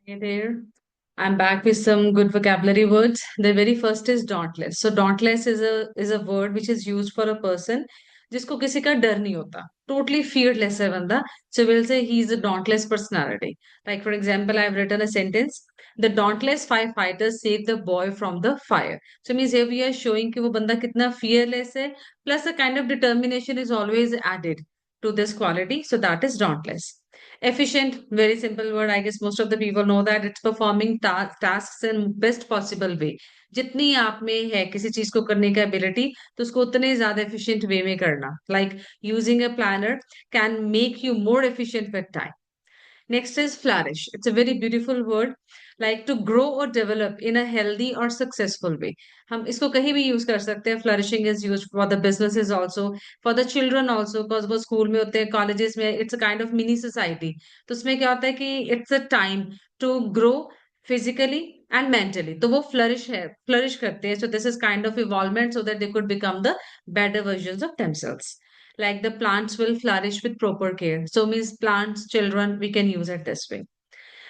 Hey there. I'm back with some good vocabulary words. The very first is dauntless. So dauntless is a word which is used for a person जिसको किसी का डर नहीं होता. Totally fearless है बंदा. So we'll say he is a dauntless personality. Like for example, I've written a sentence. The dauntless five fighters saved the boy from the fire. So means here we are showing कि वो बंदा कितना fearless है. Plus a kind of determination is always added to this quality. So that is dauntless. Efficient, very simple word. I guess most of the people know that it's performing tasks in best possible way. जितनी आप में है किसी चीज को करने का ability तो उसको उतने ज्यादा एफिशिएंट वे में करना. Like using a planner can make you more efficient with time. Next is flourish. It's a very beautiful word, like to grow or develop in a healthy or successful way. हम इसको कहीं भी use कर सकते हैं. Flourishing is used for the businesses also, for the children also, because वो school में होते हैं, colleges में. It's a kind of mini society. तो उसमें क्या होता है कि it's a time to grow physically and mentally. तो वो flourish करते हैं. So this is kind of evolvement so that they could become the better versions of themselves. Like the plants will flourish with proper care. So means plants, children, we can use it this way.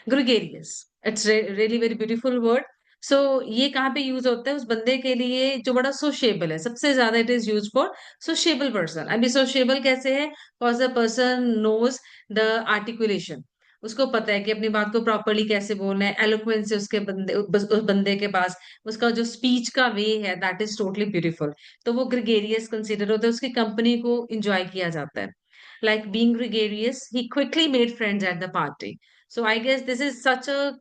Gregarious. It's really very beautiful word. So ये कहाँ पे use होता है उस बंदे के लिए जो बड़ा सोशेबल है. सबसे ज्यादा it is use for sociable person. अभी सोशेबल कैसे है? Because the person knows the articulation. उसको पता है कि अपनी बात को प्रॉपरली कैसे बोलना है. एलोक्वेंस है उसके बंदे उस बंदे के पास. उसका जो स्पीच का वे है दैट इज टोटली ब्यूटीफुल. तो वो ग्रिगेरियस कंसिडर होता है. उसकी कंपनी को इंजॉय किया जाता है. Like being gregarious, he quickly made friends at the party. So I guess this is such a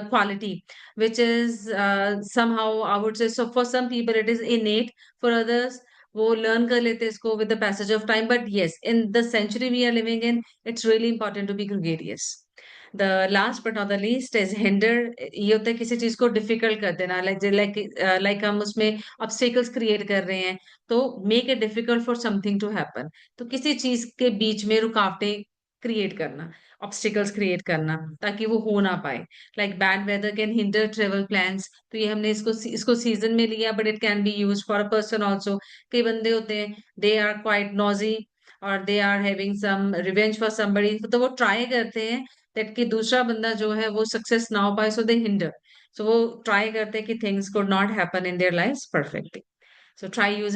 quality which is somehow I would say, so for some people it is innate, for others वो learn कर लेते हैं इसको with the passage of time. But yes, in the century we are living in, it's really important to be gregarious. The last but not the least is hinder. ये होता है किसी चीज को डिफिकल्ट कर देना. लाइक हम उसमें ऑब्स्टेकल्स क्रिएट कर रहे हैं. तो make it difficult for something to happen. तो किसी चीज के बीच में रुकावटें क्रिएट करना, ऑब्स्टिकल्स क्रिएट करना ताकि वो हो ना पाए. Like bad weather can hinder travel plans. तो ये हमने इसको सीजन में लिया but it can be use for a person also. कई बंदे होते हैं, दे आर क्वाइट नॉजी और they are having some revenge for somebody. तो वो ट्राई करते हैं दैट कि दूसरा बंदा जो है वो सक्सेस ना हो पाए. सो दे हिंडर. सो वो ट्राई करते हैं कि things could not happen in their life perfectly. So try using